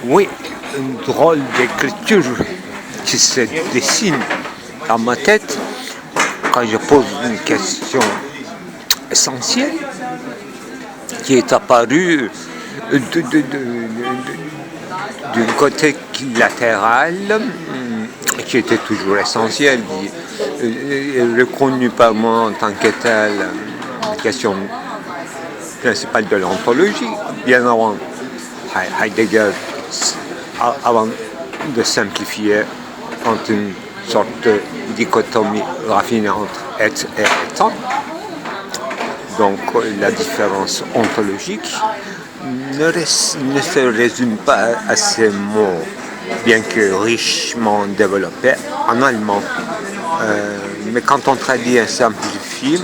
Oui, une drôle d'écriture qui se dessine dans ma tête quand je pose une question essentielle qui est apparue d'un côté latéral qui était toujours essentiel, reconnu par moi en tant que tel, question principale de l'ontologie, bien avant Heidegger, avant de simplifier entre une sorte de dichotomie raffinée entre être et étant. Donc la différence ontologique ne se résume pas à ces mots, bien que richement développés en allemand. Mais quand on traduit et simplifie,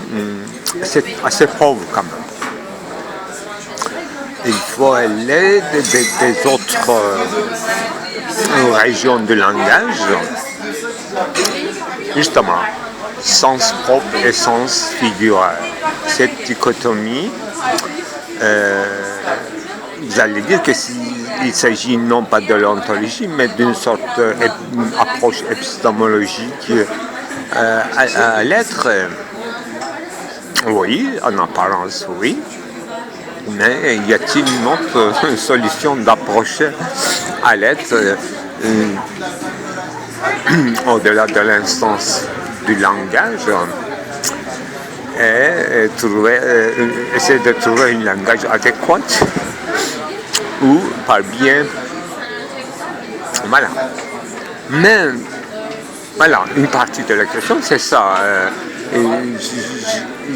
c'est assez pauvre quand même. Il faut aller des autres régions du langage, justement, sens propre et sens figuré. Cette dichotomie, vous allez dire qu'il s'agit non pas de l'ontologie, mais d'une sorte d'approche épistémologique à l'être. Oui, en apparence, oui. Mais y a-t-il une autre solution d'approcher à l'être au-delà de l'instance du langage et essayer de trouver un langage adéquat ou par bien. Voilà. Mais voilà, une partie de la question, c'est ça.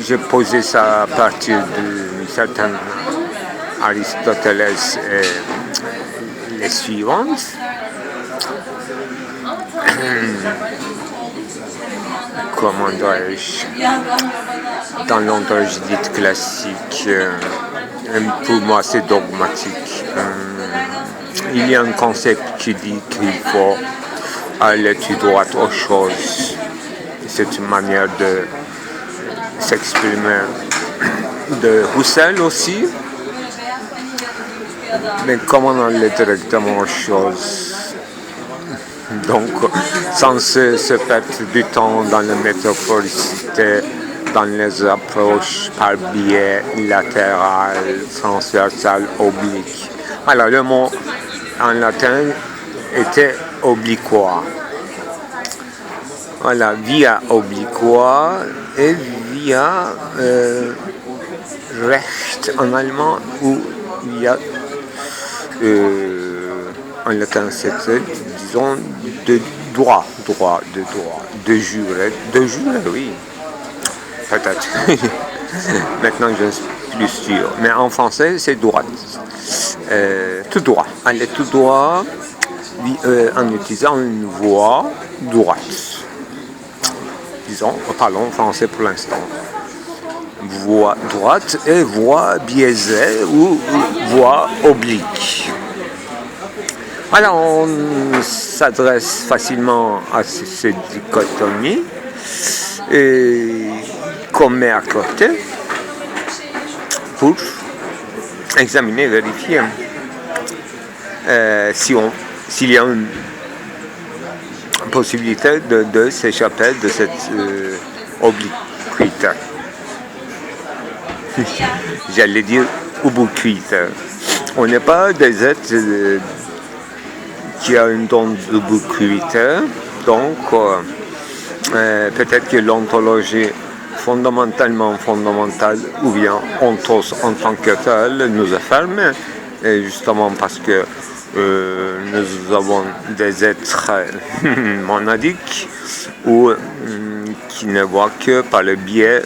J'ai posé ça à partir d'une certaine Aristoteles et les suivantes. Comment dois-je, dans l'ontologie dite classique, pour moi c'est dogmatique. Il y a un concept qui dit qu'il faut aller tout droit aux choses. C'est une manière de s'exprimer de Husserl aussi. Mais comment aller directement aux choses? Donc, sans se perdre du temps dans la métaphoricité, dans les approches par biais latéral, transversal, oblique. Alors, le mot en latin était obliqua. Voilà, via obliqua et via recht en allemand ou via en latin c'était, disons, de droit, de jurer, oui, peut-être. Maintenant je ne suis plus sûr, mais en français c'est droit, tout droit, aller tout droit en utilisant une voie droite. Disons, parlons français pour l'instant. Voie droite et voie biaisée ou voie oblique. Voilà, on s'adresse facilement à cette dichotomie et qu'on met à côté pour examiner, vérifier s'il y a une possibilité de s'échapper de cette obliquité. J'allais dire ubiquité. On n'est pas des êtres qui ont une don d'ubiquité, donc peut-être que l'ontologie fondamentale ou bien ontos en tant que telle nous est fermée, et justement parce que nous avons des êtres monadiques ou qui ne voient que par le biais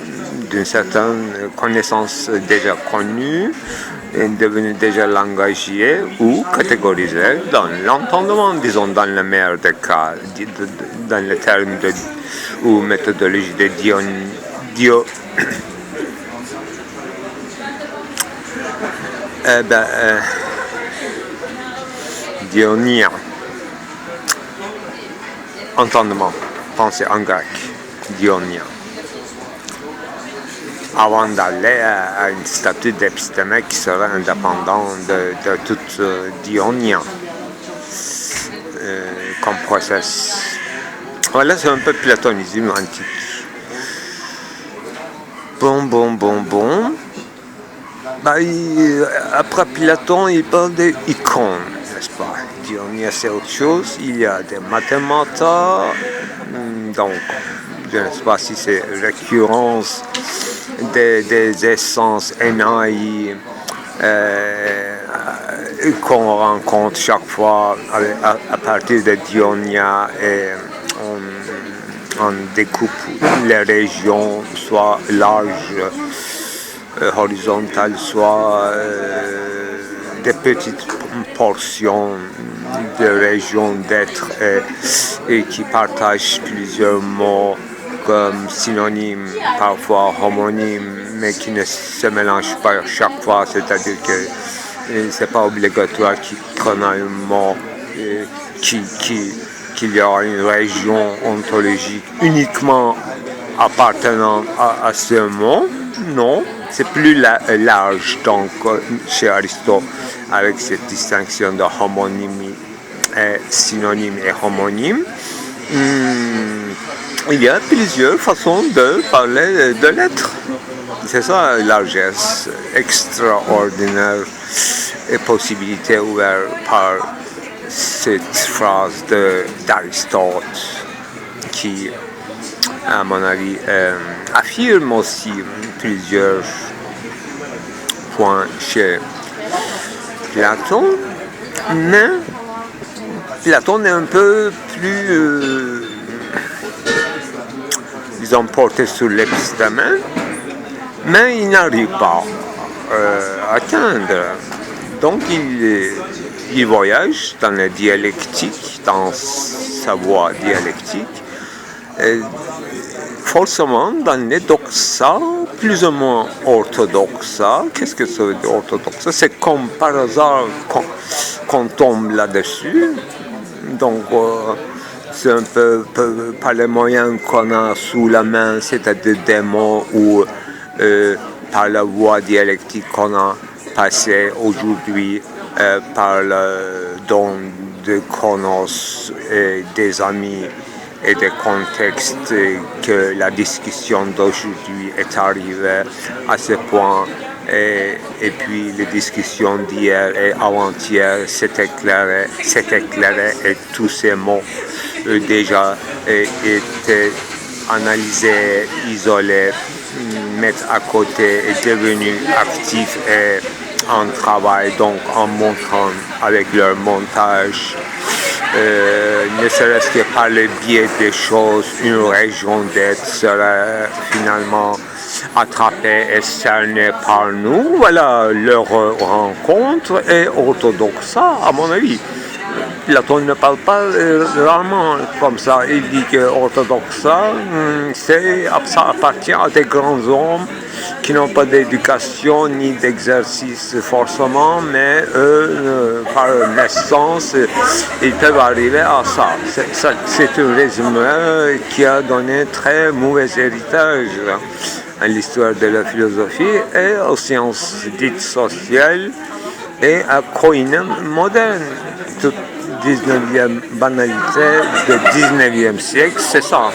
d'une certaine connaissance déjà connue, devenue déjà langagier ou catégorisée dans l'entendement, disons dans le meilleur des cas, dans le terme ou méthodologie de Dionien. Entendement, pensée en grec, Dionien. avant d'aller à une statue d'épistémèque qui serait indépendante de toute dionien comme process. Voilà, c'est un peu platonisme antique. Bon. Après Platon, il parle des icônes, n'est-ce pas? Dionysos, c'est autre chose. Il y a des mathématas, donc je ne sais pas si c'est récurrence des essences Enai qu'on rencontre chaque fois à partir de Dionia et on découpe les régions, soit larges, horizontales, soit des petites portions de régions d'être et qui partagent plusieurs mots comme synonymes, parfois homonymes, mais qui ne se mélangent pas chaque fois, c'est-à-dire que c'est pas obligatoire qu'on a un mot qu'il y aura une région ontologique uniquement appartenant à ce mot. Non, c'est plus large, donc chez Aristote, avec cette distinction de homonymie, synonyme et homonyme. Il y a plusieurs façons de parler de l'être. C'est ça la largesse extraordinaire et possibilité ouverte par cette phrase d'Aristote qui, à mon avis, affirme aussi plusieurs points chez Platon, mais Platon est un peu plus, disons, porté sur l'épistémè, mais il n'arrive pas à atteindre. Donc il voyage dans la dialectique, dans sa voie dialectique, forcément dans les doxas, plus ou moins orthodoxes. Qu'est-ce que ça veut dire orthodoxe? C'est comme par hasard qu'on tombe là-dessus. Donc c'est un peu par les moyens qu'on a sous la main, c'est-à-dire des mots ou par la voie dialectique qu'on a passée aujourd'hui, par le don de chronos et des amis et des contextes, que la discussion d'aujourd'hui est arrivée à ce point. Et puis les discussions d'hier et avant-hier s'est éclairé et tous ces mots déjà étaient analysés, isolés, mettre à côté et devenus actifs et en travail, donc en montrant avec leur montage, ne serait-ce que par le biais des choses, une région d'être serait finalement attrapée et cernée par nous. Voilà, leur rencontre est orthodoxe, à mon avis. Platon ne parle pas rarement comme ça. Il dit que orthodoxe, ça appartient à des grands hommes qui n'ont pas d'éducation ni d'exercice forcément, mais eux, par naissance, ils peuvent arriver à ça. C'est un résumé qui a donné très mauvais héritage à l'histoire de la philosophie et aux sciences dites sociales et à Koinen moderne. Toute 19e banalité du 19e siècle, c'est ça.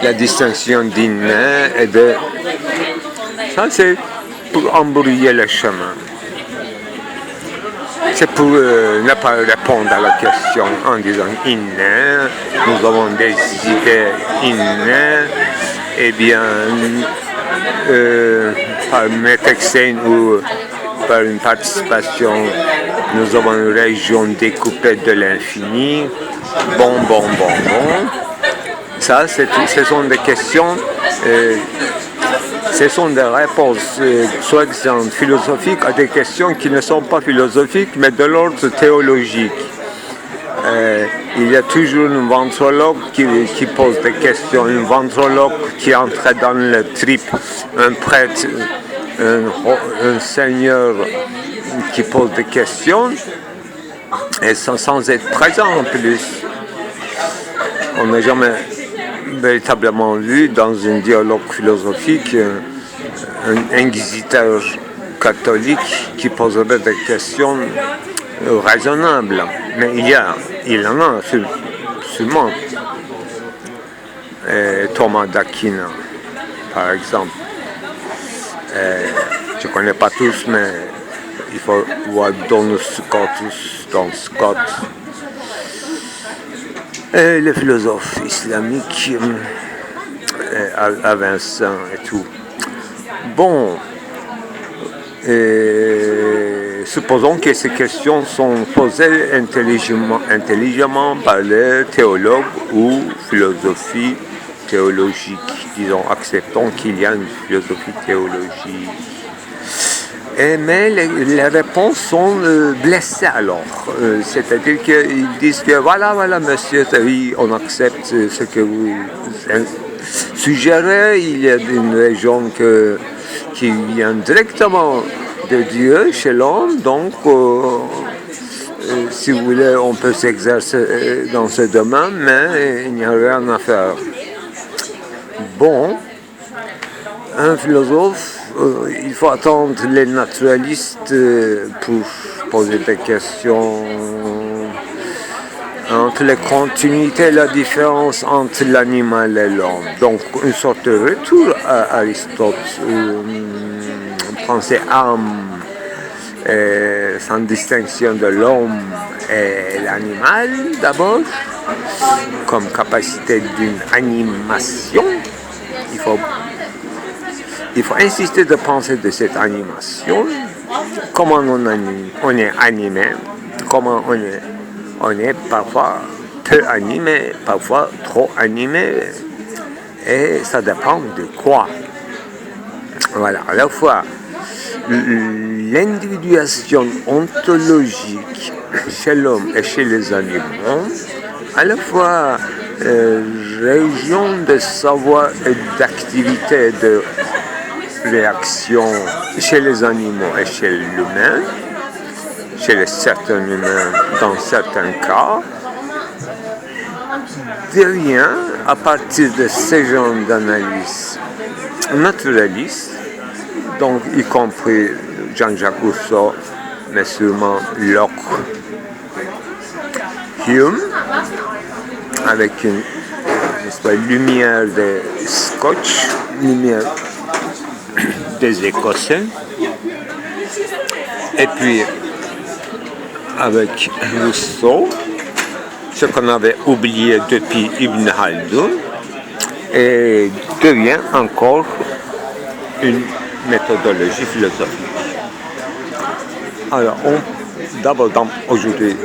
La distinction d'inné et de... Ça, c'est pour embrouiller le chemin. C'est pour ne pas répondre à la question en disant inné, nous avons des idées innées, et bien, par métexène ou par une participation, nous avons une région découpée de l'infini. Bon. Ça, ce sont des questions, ce sont des réponses soi-disant philosophiques à des questions qui ne sont pas philosophiques, mais de l'ordre théologique. Il y a toujours un ventrologue qui pose des questions, un ventrologue qui entre dans le trip, un prêtre, un seigneur qui pose des questions, et sans être présent en plus. On n'a jamais véritablement vu dans un dialogue philosophique un inquisiteur catholique qui poserait des questions raisonnables. Mais il en a sûrement. Thomas d'Aquin, par exemple. Je ne connais pas tous, mais il faut voir Donus Scotus dans Scott. Et les philosophes islamiques, à Vincent et tout. Bon, supposons que ces questions sont posées intelligemment par les théologues ou philosophie théologique. Disons, acceptons qu'il y a une philosophie théologique. Mais les réponses sont blessées alors. C'est-à-dire qu'ils disent que voilà, monsieur, oui, on accepte ce que vous suggérez. Il y a une région qui vient directement de Dieu chez l'homme, donc si vous voulez, on peut s'exercer dans ce domaine, mais il n'y a rien à faire. Bon, un philosophe, il faut attendre les naturalistes pour poser des questions entre les continuités et la différence entre l'animal et l'homme. Donc, une sorte de retour à Aristote, penser âme, sans distinction de l'homme et l'animal d'abord, comme capacité d'une animation. Il faut insister de penser de cette animation, comment on est animé, comment on est parfois peu animé, parfois trop animé, et ça dépend de quoi. Voilà, à la fois l'individuation ontologique chez l'homme et chez les animaux, à la fois région de savoir et d'activité de réaction chez les animaux et chez l'humain, chez les certains humains dans certains cas, devient, à partir de ces genres d'analyse naturaliste, donc y compris Jean-Jacques Rousseau, mais sûrement Locke, Hume, avec une lumière de Scotch, lumière des Écossais, et puis avec Rousseau, ce qu'on avait oublié depuis Ibn Khaldun, et devient encore une méthodologie philosophique. Alors, d'abord, aujourd'hui,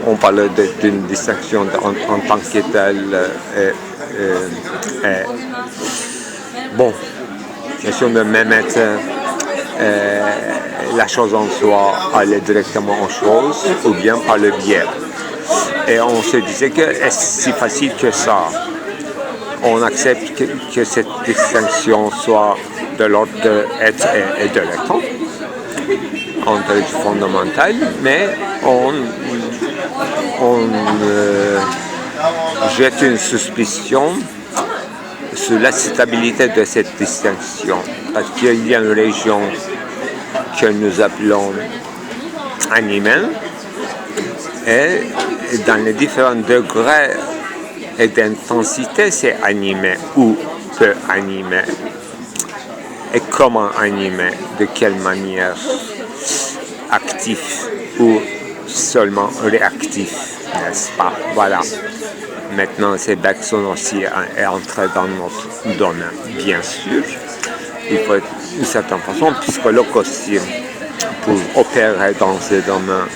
on parlait d'une distinction en tant que telle. Bon, question de même être la chose en soi, aller directement aux choses, ou bien par le biais. Et on se disait que est-ce si facile que ça? On accepte que cette distinction soit de l'ordre de être et de l'être, ontologie fondamentale, mais on jette une suspicion sur l'acceptabilité de cette distinction, parce qu'il y a une région que nous appelons animale, et dans les différents degrés et d'intensité, c'est animé ou peu animé. Et comment animé, de quelle manière, actif ou seulement réactif, n'est-ce pas? Voilà. Maintenant, ces Bergson aussi est entré dans notre domaine, bien sûr. Il faut être d'une certaine façon psychologue aussi pour opérer dans ce domaine.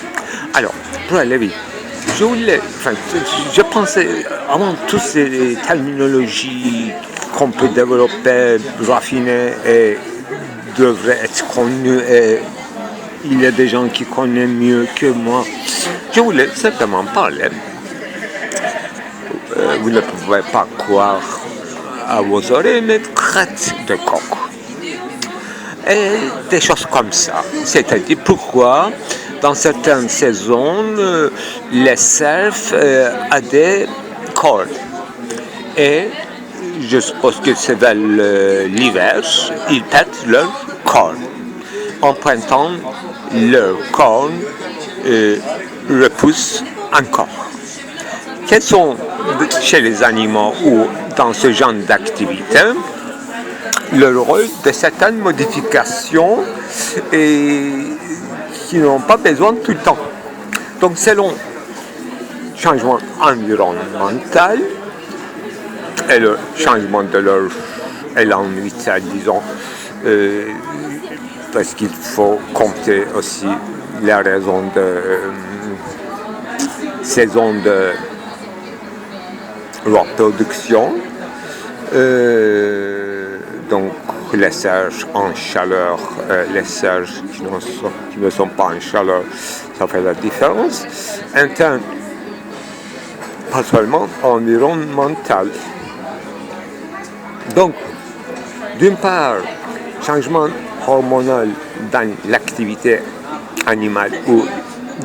Alors, pour aller vite, je pensais avant toutes ces terminologies qu'on peut développer, raffiner et devraient être connues, et il y a des gens qui connaissent mieux que moi. Je voulais simplement parler. Vous ne pouvez pas croire à vos oreilles, mais crête de coq. Et des choses comme ça. C'est-à-dire pourquoi, dans certaines saisons, les cerfs a des cornes. Et je suppose que c'est vers l'hiver, ils perdent leur cornes. En printemps, leur cornes repoussent encore. Quels sont, chez les animaux ou dans ce genre d'activité, le rôle de certaines modifications qui n'ont pas besoin tout le temps? Donc, selon le changement environnemental et le changement de leur élan vital, disons, parce qu'il faut compter aussi les raisons de saison de reproduction, donc les serges en chaleur, les serges qui ne sont pas en chaleur, ça fait la différence. Interne, pas seulement environnemental. Donc, d'une part, changement hormonal dans l'activité animale ou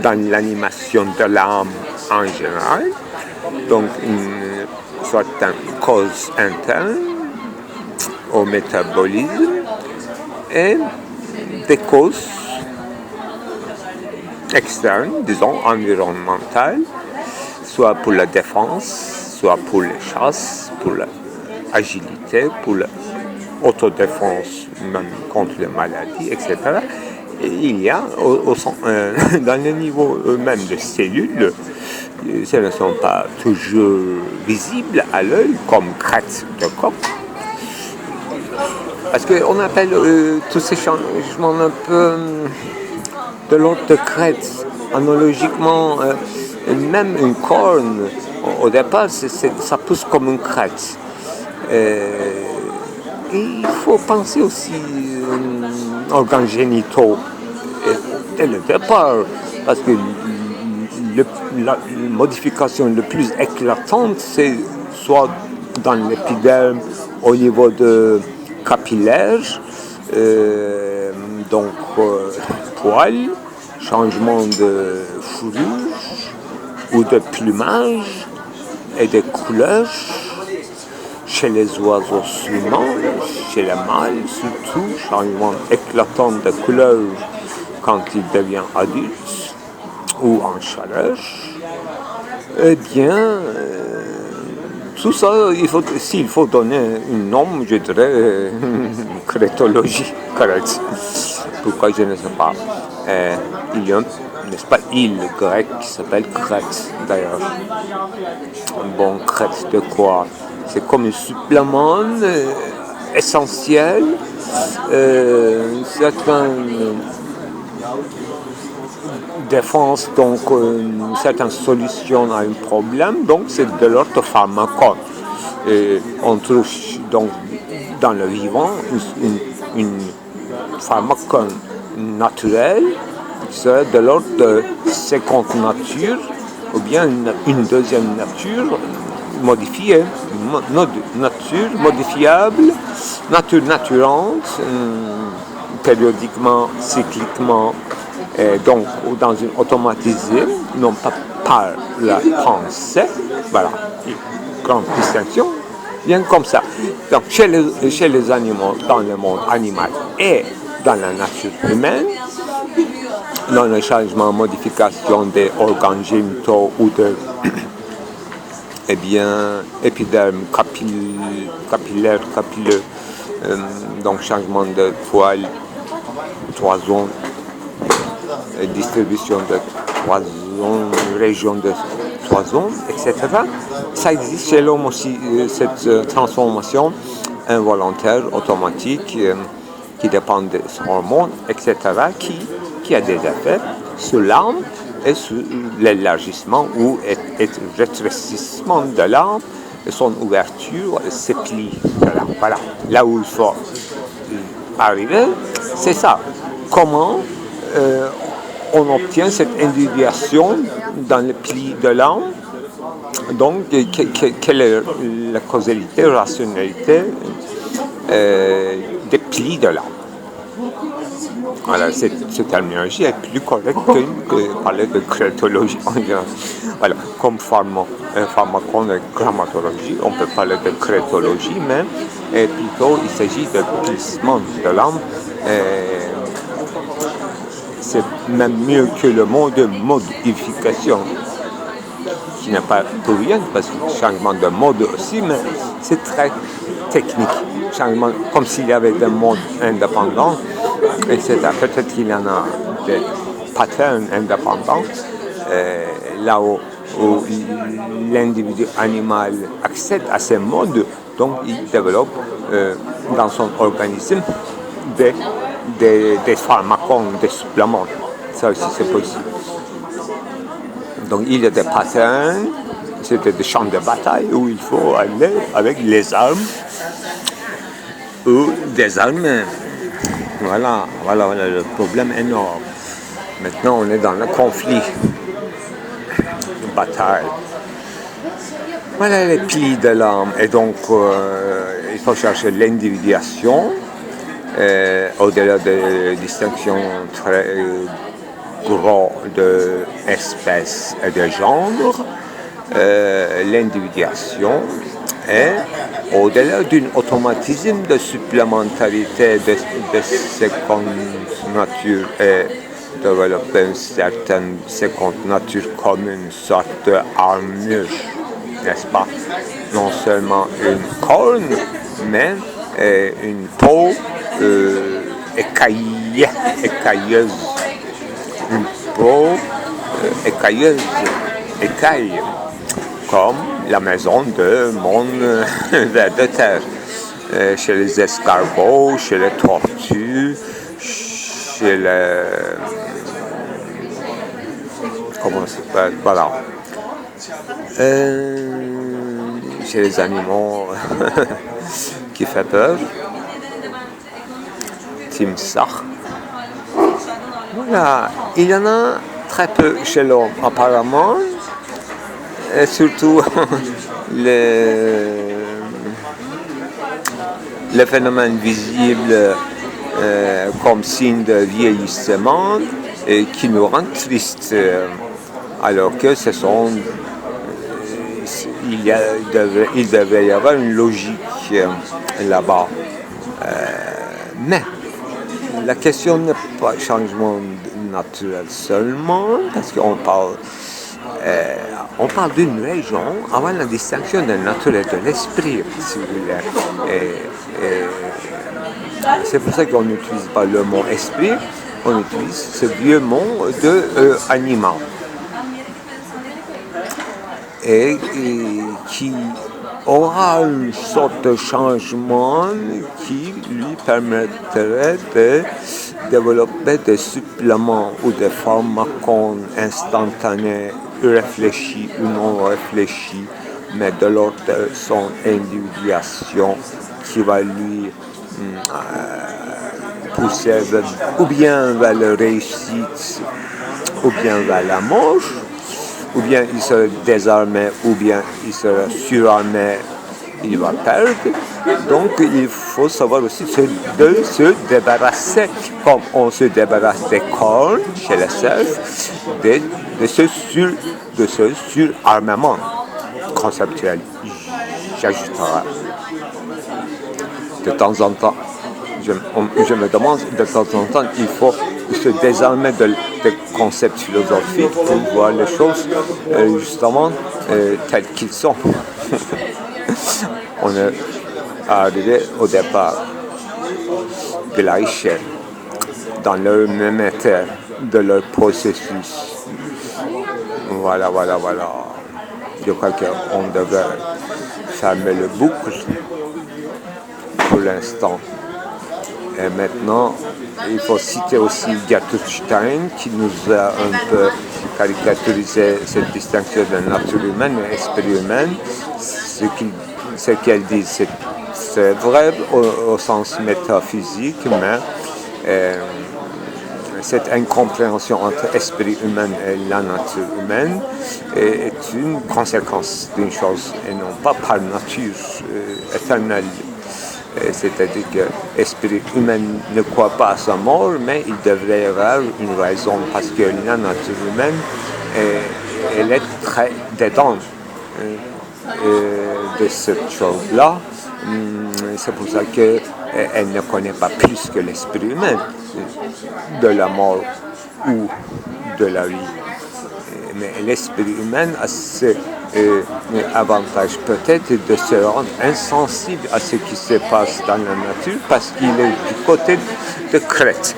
dans l'animation de l'âme en général, donc soit une cause interne au métabolisme et des causes externes, disons environnementales, soit pour la défense, soit pour les chasses, pour l'agilité, pour l'autodéfense même contre les maladies, etc. Et il y a dans le niveau même des cellules, ce ne sont pas toujours visibles à l'œil comme crêtes de coq. Parce qu'on appelle tous ces changements un peu de l'ordre de crête. Analogiquement, même une corne, au départ, ça pousse comme une crête. Et il faut penser aussi aux organes génitaux dès le départ, parce que la modification la plus éclatante, c'est soit dans l'épiderme, au niveau de capillaires, donc poils, changement de fourrure ou de plumage et de couleurs chez les oiseaux seulement, chez les mâles surtout, changement éclatant de couleur quand il devient adulte ou en chaleur. Eh bien, tout ça, s'il faut donner un nom, je dirais crétologie correcte. Pourquoi je ne sais pas. Il y a, n'est-ce pas, île grecque qui s'appelle Crète, d'ailleurs. Bon, Crète de quoi? C'est comme un supplément essentiel, certaines défense, donc une certaine solution à un problème, donc c'est de l'orthopharmacone. On trouve donc dans le vivant une pharmacone naturelle, c'est de l'ordre de seconde nature, ou bien une deuxième nature modifiée, nature modifiable, nature naturante, périodiquement, cycliquement, donc dans une automatisée, non pas par la pensée, voilà, grande distinction, bien comme ça. Donc chez les animaux, dans le monde animal et dans la nature humaine, dans le changement, modification des organes génitaux ou de épiderme capillaire, capilleux, donc changement de poils, toison, distribution de toison, région de toison, etc. Ça existe chez l'homme aussi, cette transformation involontaire, automatique, qui dépend des hormones, etc., qui a des effets sur l'âme et sur l'élargissement ou le rétrécissement de l'âme et son ouverture, ses plis de l'âme. Voilà, là où il faut arriver, c'est ça. Comment on obtient cette individuation dans le pli de l'âme? Donc, quelle est la causalité, la rationalité des plis de l'âme? Voilà, cette terminologie est plus correcte que parler de crétologie en général. Voilà, comme pharmacon de grammatologie, on peut parler de crétologie, mais plutôt il s'agit de plissement de l'âme. C'est même mieux que le mot de modification, qui n'est pas pour rien, parce que changement de mode aussi, mais c'est très technique. Changement, comme s'il y avait des modes indépendants, etc. Peut-être qu'il y en a des patterns indépendants, là où l'individu animal accède à ces modes, donc il développe dans son organisme des pharmacons, des suppléments. Ça aussi c'est possible. Donc il y a des patterns, c'était des champs de bataille où il faut aller avec les armes ou des armes. Voilà le problème énorme. Maintenant on est dans le conflit, une bataille. Voilà les plis de l'âme. Et donc il faut chercher l'individuation, au-delà des distinctions très gros d'espèces et de genres, l'individuation est au-delà d'un automatisme de supplémentarité de seconde nature et développer une certaine seconde nature comme une sorte d'armure, n'est-ce pas? Non seulement une corne, mais une peau écailleuse. Une peau écaille, comme la maison de mon ver de terre. Chez les escargots, chez les tortues, chez les... comment ça s'appelle? Voilà. Chez les animaux qui fait peur. Timsah. Voilà, il y en a très peu chez l'homme apparemment, et surtout les phénomènes visibles comme signe de vieillissement qui nous rendent tristes, alors que ce sont, il devait y avoir une logique là-bas. Mais la question n'est pas changement naturel seulement, parce qu'on parle d'une région avant la distinction de la nature et de l'esprit, si vous voulez. C'est pour ça qu'on n'utilise pas le mot esprit, on utilise ce vieux mot de animal. Et qui aura une sorte de changement qui lui permettrait de développer des suppléments ou des pharmacons instantanés, réfléchis ou non réfléchis, mais de l'ordre de son individuation qui va lui pousser ou bien vers la réussite ou bien vers la mort, ou bien il sera désarmé, ou bien il sera surarmé, il va perdre. Donc il faut savoir aussi de se débarrasser, comme on se débarrasse des cornes chez les cerfs, de ce surarmement conceptuel. J'ajouterai de temps en temps. Je me demande, de temps en temps, il faut se désarmer des concepts philosophiques pour voir les choses justement telles qu'ils sont. On est arrivé au départ gleiche dans leur même état de leur processus. Voilà. Je crois qu'on devrait fermer le boucle pour l'instant. Et maintenant, il faut citer aussi Gertrude Stein qui nous a un peu caricaturisé cette distinction de nature humaine et esprit humain. Ce qu'elle dit, c'est vrai au sens métaphysique, mais cette incompréhension entre esprit humain et la nature humaine est une conséquence d'une chose et non pas par nature éternelle. C'est-à-dire que l'esprit humain ne croit pas à sa mort, mais il devrait y avoir une raison, parce que la nature humaine est elle est très dedans de cette chose-là. C'est pour ça qu'elle ne connaît pas plus que l'esprit humain de la mort ou de la vie. Mais l'esprit humain a ce avantage peut-être de se rendre insensible à ce qui se passe dans la nature parce qu'il est du côté de crête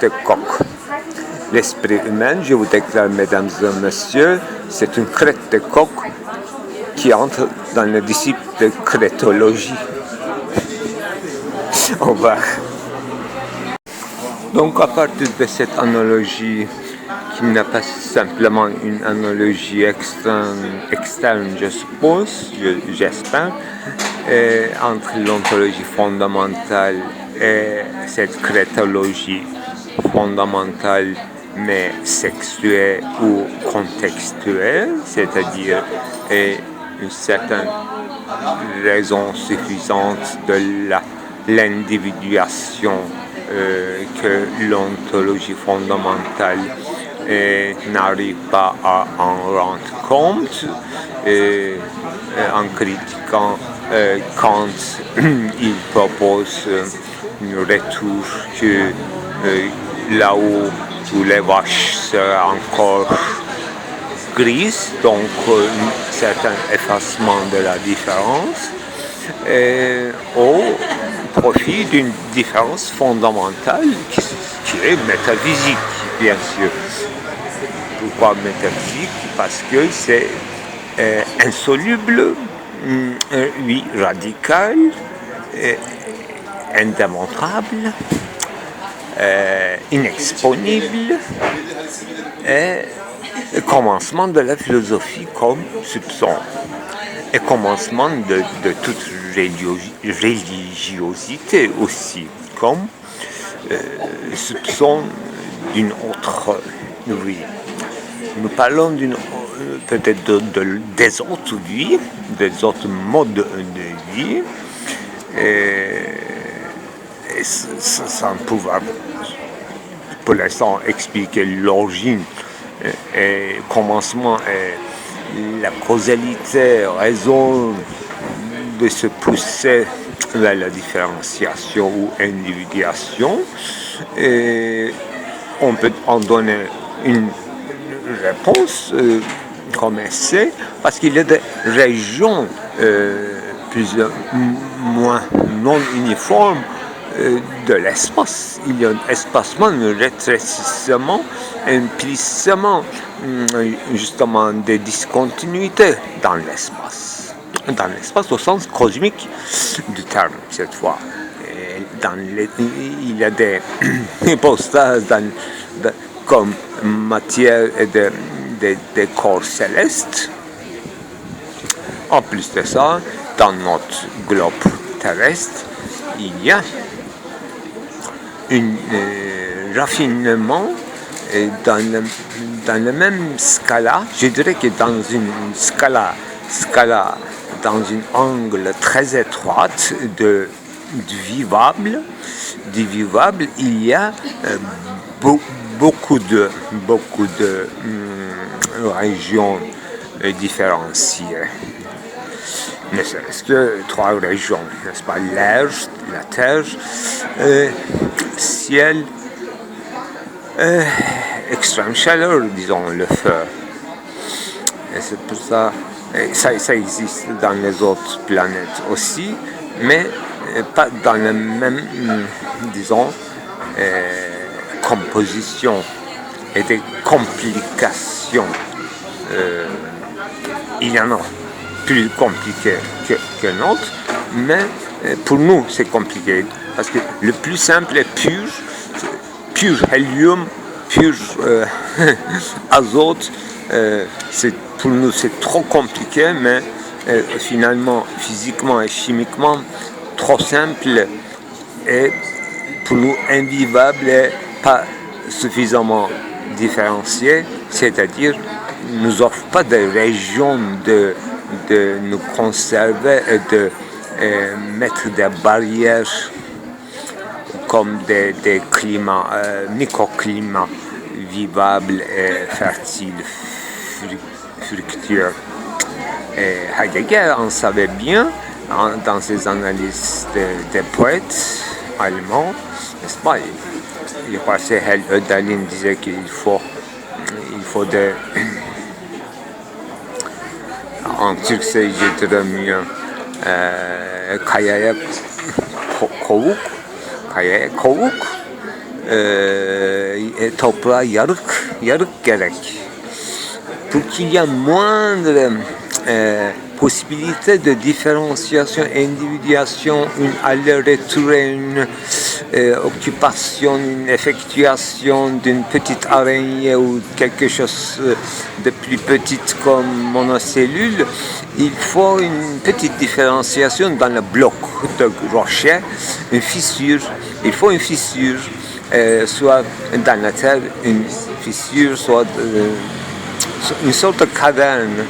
de coq. L'esprit humain, je vous déclare, mesdames et messieurs, c'est une crête de coq qui entre dans le disciple de crétologie. Au revoir. Donc, à partir de cette analogie, qui n'est pas simplement une analogie externe, je suppose, j'espère, entre l'ontologie fondamentale et cette crétologie fondamentale, mais sexuelle ou contextuelle, c'est-à-dire une certaine raison suffisante de l'individuation que l'ontologie fondamentale n'arrive pas à en rendre compte. En critiquant Kant, il propose un retour que là-haut où les vaches seraient encore grises, donc un certain effacement de la différence, au profit d'une différence fondamentale qui est métaphysique, bien sûr. Pourquoi métaphysique? Parce que c'est insoluble, oui, radical, indémontrable, inexponible, et commencement de la philosophie comme soupçon, et commencement de toute religiosité aussi, comme soupçon d'une autre vie. Nous parlons peut-être des autres vies, des autres modes de vie, et sans pouvoir pour l'instant expliquer l'origine et le commencement et la causalité, raison de se pousser vers la différenciation ou individuation. Et on peut en donner une réponse comme essai, parce qu'il y a des régions plus ou moins non uniformes de l'espace. Il y a un espacement, un rétrécissement, implicitement justement des discontinuités dans l'espace. Dans l'espace au sens cosmique du terme, cette fois. Il y a des hypostases comme matière et des corps célestes. En plus de ça, dans notre globe terrestre, il y a un raffinement dans le même scala, je dirais que dans une scala dans un angle très étroite du vivable, il y a beaucoup de régions différenciées. Ne serait-ce que 3 régions, n'est-ce pas? L'air, la terre, ciel, extrême chaleur, disons, le feu. Et c'est pour ça, ça existe dans les autres planètes aussi, mais pas dans la même, disons, composition et des complications. Il y en a plus compliqué que l'autre, mais pour nous c'est compliqué parce que le plus simple est pur hélium, pur azote. Pour nous c'est trop compliqué, mais finalement physiquement et chimiquement trop simple et pour nous invivable et pas suffisamment différencié, c'est-à-dire nous offre pas de régions de nous conserver et de mettre des barrières comme des climats, microclimats vivables et fertiles, structure. Et Heidegger en savait bien dans ses analyses des poètes allemands, n'est-ce pas? Je crois que c'est Hölderlin disait qu'il faut des... En turc, c'est, je dirais mieux, kayaya kovuk, toprağa yarık gerek. Pour qu'il y ait moindre possibilité de différenciation, individuation, une aller-retour, une occupation, une effectuation d'une petite araignée ou quelque chose de plus petit comme monocellule, il faut une petite différenciation dans le bloc de rocher, une fissure. Il faut une fissure, soit dans la terre, une fissure, soit une sorte de caverne.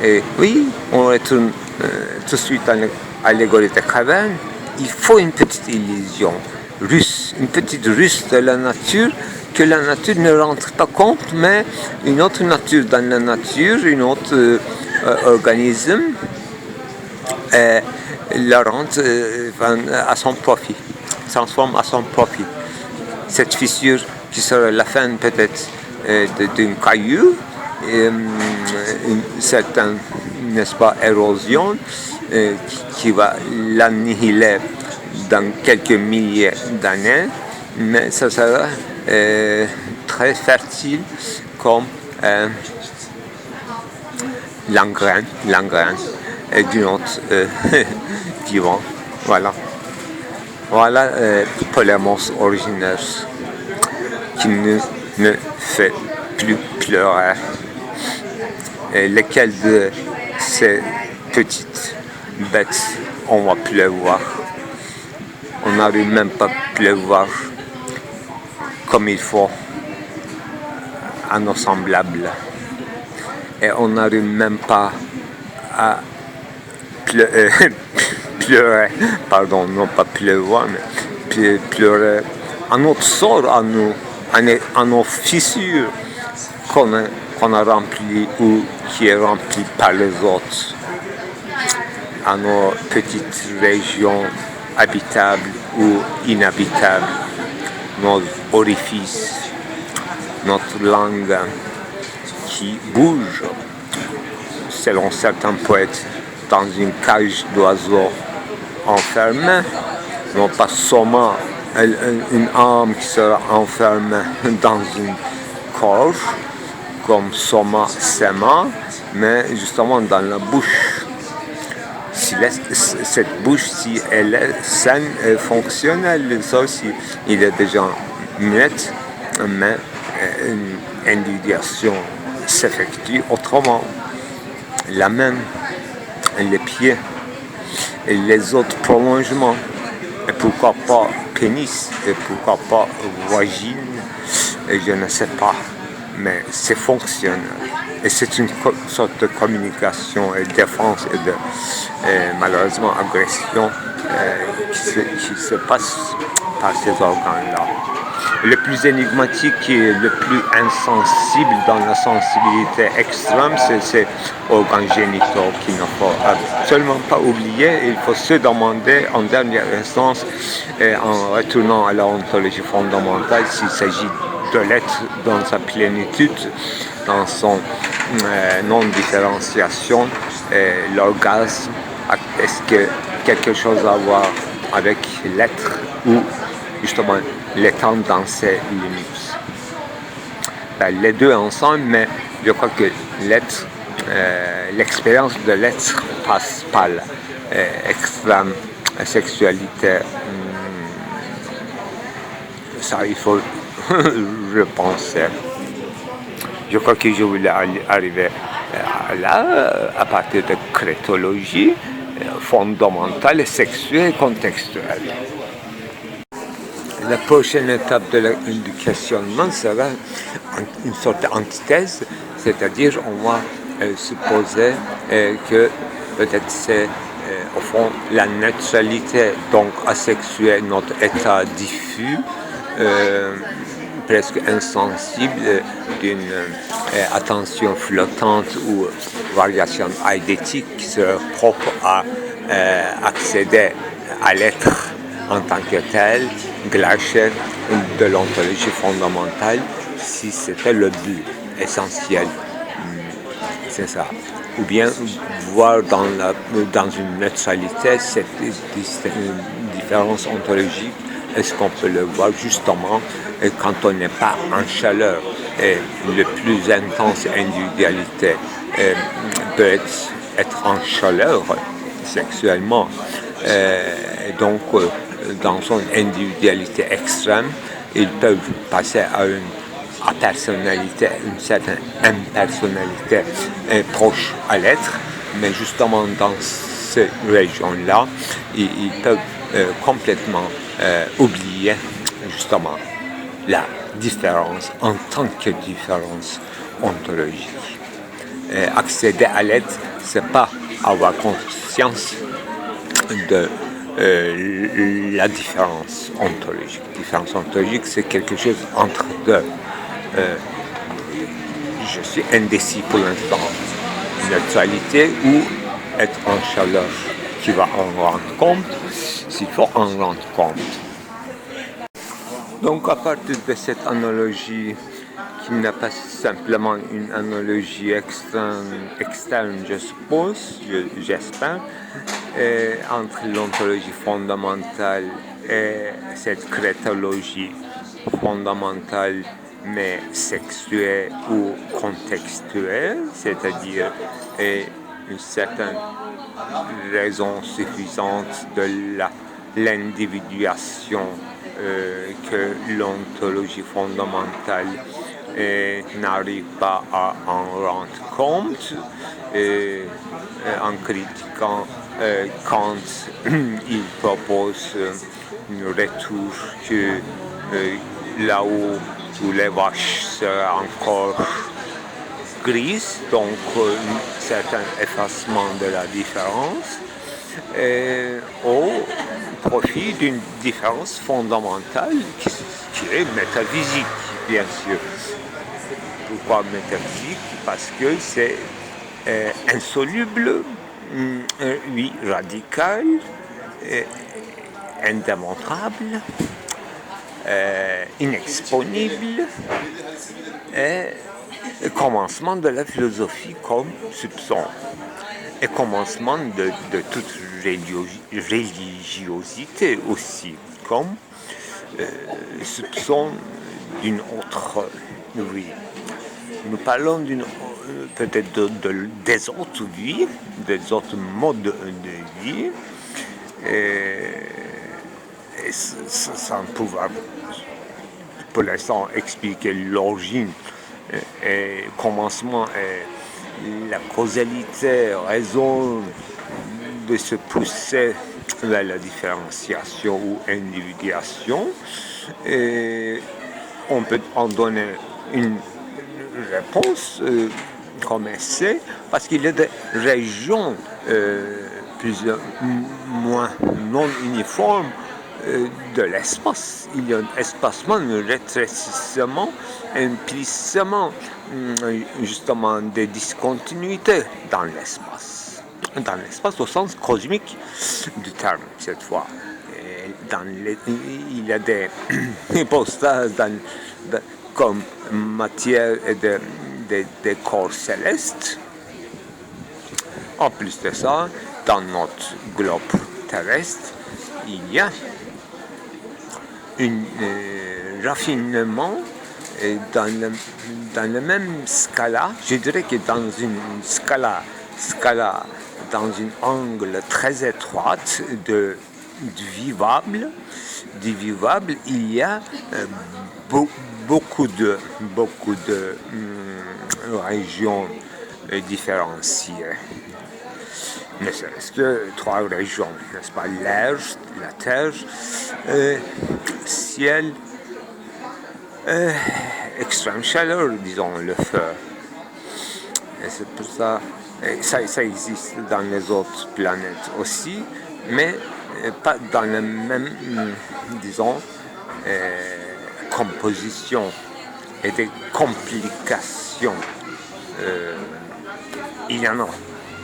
Et oui, on retourne tout de suite à l'allégorie de caverne. Il faut une petite illusion russe, une petite russe de la nature, que la nature ne rentre pas compte, mais une autre nature dans la nature, une autre organisme, la rend à son profit, transforme à son profit. Cette fissure qui sera la fin peut-être d'une caillou, une certaine, n'est-ce pas, érosion qui va l'annihiler dans quelques milliers d'années, mais ça sera très fertile comme l'engrais d'une autre vivant. Voilà Polemos originaire qui ne fait plus pleurer. Et lesquelles de ces petites bêtes on va pleuvoir? On n'arrive même pas à pleuvoir comme il faut à nos semblables. Et on n'arrive même pas à pleurer, pardon, non pas pleuvoir, mais pleurer à notre sort, à nos fissures qu'on a rempli ou qui est rempli par les autres, à nos petites régions habitables ou inhabitables, nos orifices, notre langue qui bouge, selon certains poètes, dans une cage d'oiseaux enfermée, non pas seulement une âme qui sera enfermée dans un corps, comme Soma Sema, mais justement dans la bouche. Si cette bouche, si elle est saine et fonctionnelle, ça aussi, il est déjà muette, mais une individuation s'effectue autrement. La main, les pieds, et les autres prolongements, et pourquoi pas pénis, et pourquoi pas vagine, et je ne sais pas. Mais c'est fonctionnel. Et c'est une sorte de communication et défense et malheureusement agression qui se passe par ces organes-là. Le plus énigmatique et le plus insensible dans la sensibilité extrême, c'est ces organes génitaux qu'il ne faut absolument pas oublier. Il faut se demander en dernière instance, en retournant à la ontologie fondamentale, s'il s'agit de l'être dans sa plénitude, dans son non-différenciation, l'orgasme, est-ce que quelque chose à voir avec l'être ou justement l'étant dans ses limites? Les deux ensemble, mais je crois que l'être, l'expérience de l'être passe par l'extrême sexualité. Ça, il faut repenser. Je crois que je voulais arriver là à partir de crétologie fondamentale, sexuelle et contextuelle. La prochaine étape du questionnement sera une sorte d'antithèse, c'est-à-dire on va supposer que peut-être c'est au fond la neutralité, donc asexuée, notre état diffus, presque insensible d'une attention flottante ou variation eidétique qui serait propre à accéder à l'être en tant que tel, gâcher de l'ontologie fondamentale, si c'était le but essentiel. C'est ça. Ou bien voir dans une neutralité cette différence ontologique. Est-ce qu'on peut le voir justement quand on n'est pas en chaleur? Et le plus intense individualité peut être en chaleur sexuellement. Donc, dans son individualité extrême, ils peuvent passer à une personnalité, une certaine impersonnalité proche à l'être, mais justement dans ces régions-là, ils peuvent complètement oublier justement la différence en tant que différence ontologique. Accéder à l'être, c'est pas avoir conscience de la différence ontologique. La différence ontologique, c'est quelque chose entre deux. Je suis indécis pour l'instant. Neutralité ou être en chaleur. Tu vas en rendre compte s'il faut en rendre compte. Donc à partir de cette analogie qui n'est pas simplement une analogie externe je suppose, j'espère, entre l'ontologie fondamentale et cette chrétologie fondamentale mais sexuelle ou contextuelle, c'est-à-dire une certaine raison suffisante de l'individuation que l'ontologie fondamentale n'arrive pas à en rendre compte. En critiquant Kant, il propose un retour que là où les vaches seraient encore grises, donc un certain effacement de la différence, au profit d'une différence fondamentale qui est métaphysique, bien sûr. Pourquoi métaphysique? Parce que c'est insoluble, oui, radical, indémontrable, inexponible, et commencement de la philosophie comme soupçon, et commencement de toute religiosité aussi, comme soupçon d'une autre vie. Nous parlons peut-être des autres vies, des autres modes de vie, et sans pouvoir pour l'instant expliquer l'origine et le commencement et la causalité, raison de se pousser vers la différenciation ou individuation. Et on peut en donner une réponse comme essai, parce qu'il y a des régions plus ou moins non uniformes de l'espace. Il y a un espacement, un rétrécissement, un plissement, justement des discontinuités dans l'espace. Dans l'espace au sens cosmique du terme, cette fois. Il y a des hypostases comme matière et des corps célestes. En plus de ça, dans notre globe terrestre, il y a un raffinement dans le même scala, je dirais que dans une scala dans un angle très étroite du vivable, il y a beaucoup de régions différenciées. Ne serait-ce que 3 régions, n'est-ce pas? L'air, la terre, ciel, extrême chaleur, disons, le feu. Et c'est pour ça, ça existe dans les autres planètes aussi, mais pas dans le même, disons, compositions et des complications. Il y en a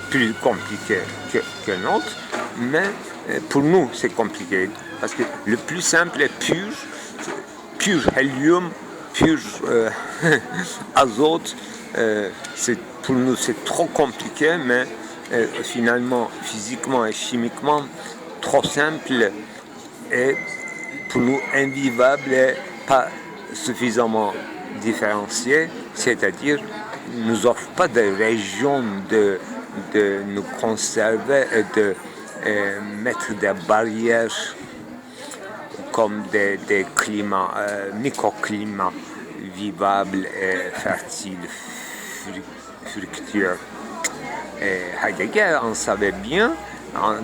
plus compliqués que l'autre, mais pour nous c'est compliqué parce que le plus simple est pur hélium, pur azote. Pour nous c'est trop compliqué, mais finalement physiquement et chimiquement trop simple et pour nous invivable et pas suffisamment différencié, c'est-à-dire ne nous offre pas de région de nous conserver et de mettre des barrières comme des climats, microclimats vivables et fertiles, fructueux. Et Heidegger en savait bien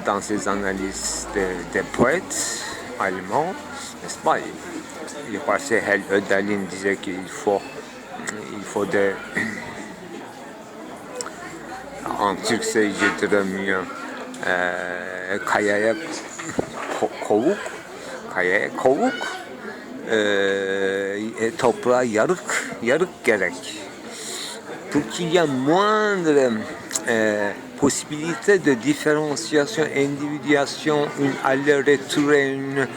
dans ses analyses des poètes allemands, n'est-ce pas? Je crois que c'est Hölderlin disait qu'il faut de... En turc, je dirais mieux kayaya kovuk, toprağa yarık gerek. Pour qu'il y ait moindre possibilité de différenciation, individuation, une aller-retour, une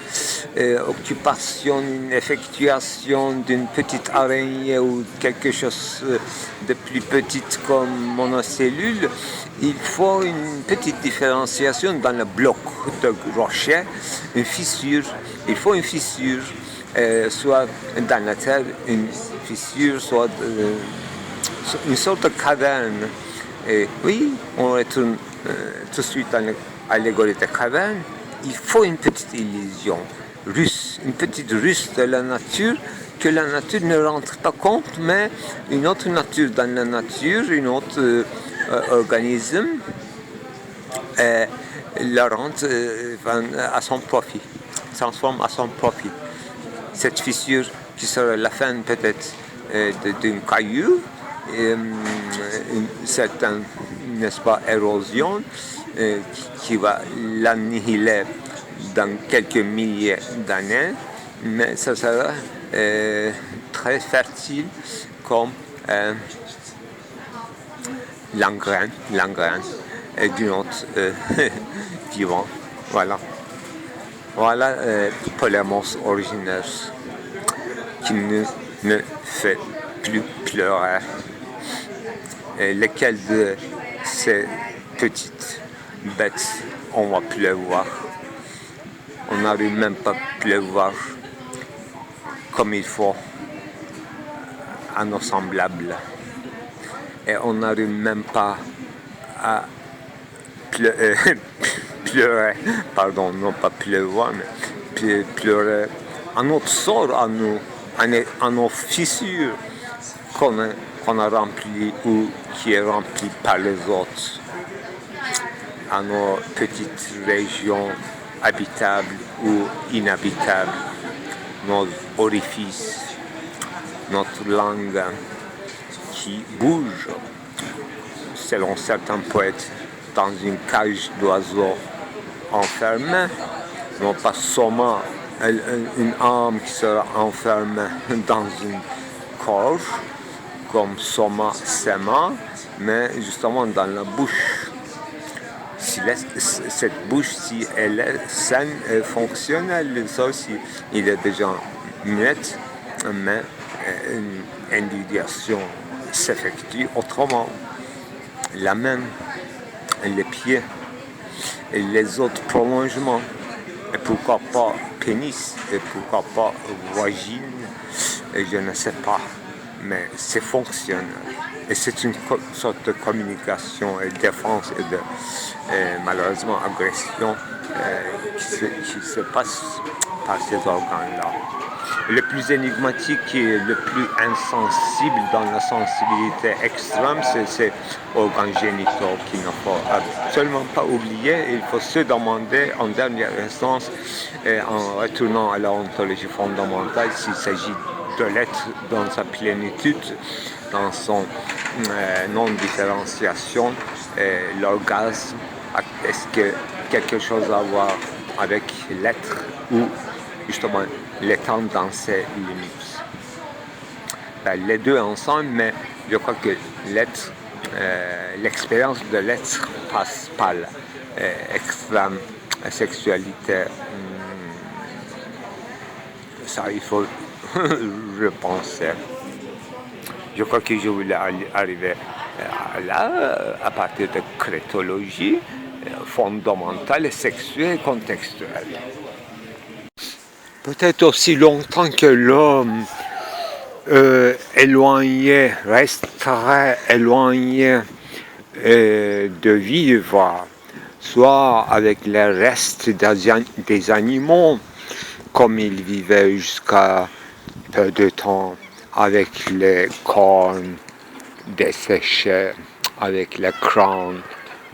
occupation, une effectuation d'une petite araignée ou quelque chose de plus petit comme monocellule, il faut une petite différenciation dans le bloc de rocher, une fissure. Il faut une fissure, soit dans la terre, une fissure, soit une sorte de caverne. Et oui, on retourne tout de suite dans l'allégorie de caverne. Il faut une petite illusion russe, une petite russe de la nature, que la nature ne rentre pas compte, mais une autre nature dans la nature, une autre organisme, la rentre à son profit, transforme à son profit. Cette fissure qui sera la fin peut-être d'une caillou, une certaine, n'est-ce pas, érosion qui va l'annihiler dans quelques milliers d'années, mais ça sera très fertile comme l'engrais d'une autre vivant. Voilà Polemos originaire qui ne fait plus pleurer. Et lesquelles de ces petites bêtes on va pleuvoir? On n'arrive même pas à pleuvoir comme il faut à nos semblables. Et on n'arrive même pas à pleurer, pardon, non pas pleuvoir, mais pleurer à notre sort, à nous, à nos fissures qu'on a remplies ou qui est remplie par les autres, à nos petites régions habitables ou inhabitables, nos orifices, notre langue qui bouge, selon certains poètes, dans une cage d'oiseaux enfermée, non pas seulement une âme qui sera enfermée dans un corps, comme Soma Sema, mais justement dans la bouche. Si cette bouche, si elle est saine et fonctionnelle, ça aussi, il est déjà muette, mais une individuation s'effectue autrement. La main, les pieds, et les autres prolongements, et pourquoi pas pénis, et pourquoi pas vagine, et je ne sais pas, mais c'est fonctionnel. Et c'est une sorte de communication et défense et de malheureusement agression qui se passe par ces organes-là. Le plus énigmatique et le plus insensible dans la sensibilité extrême, c'est ces organes génitaux qu'il ne faut absolument pas oublier. Il faut se demander en dernière instance, en retournant à la ontologie fondamentale, s'il s'agit de l'être dans sa plénitude, dans son non-différenciation, l'orgasme, est-ce que quelque chose à voir avec l'être ou justement les tendances limites. Les deux ensemble, mais je crois que l'expérience de l'être passe par l'extrême sexualité. Ça, il faut repenser. Je crois que je voulais arriver là à partir de chrétologie fondamentale, sexuelle, contextuelle. Peut-être aussi longtemps que l'homme reste très éloigné de vivre, soit avec les restes des animaux, comme ils vivaient jusqu'à peu de temps, avec les cornes desséchées, avec les crânes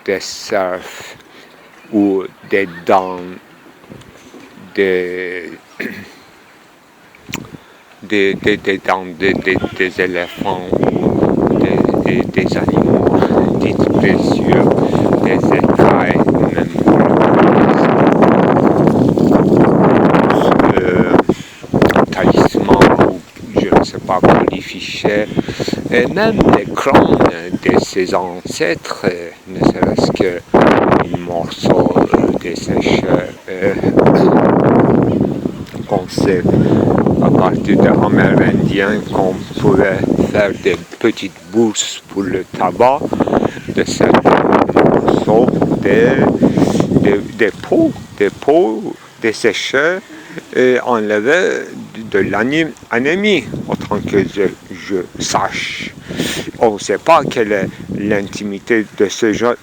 des cerfs ou des dents des éléphants ou des animaux dits précieux, des écailles, même talismans ou je ne sais pas, colifichets, et même les crânes de ses ancêtres, ne serait-ce qu'un morceau desséché qu'on sait à partir des Amérindiens qu'on pouvait faire des petites bourses pour le tabac, de certains morceaux, des peaux desséchées et enlevées de l'anémie, autant que je sache. On ne sait pas quelle est l'intimité de ce genre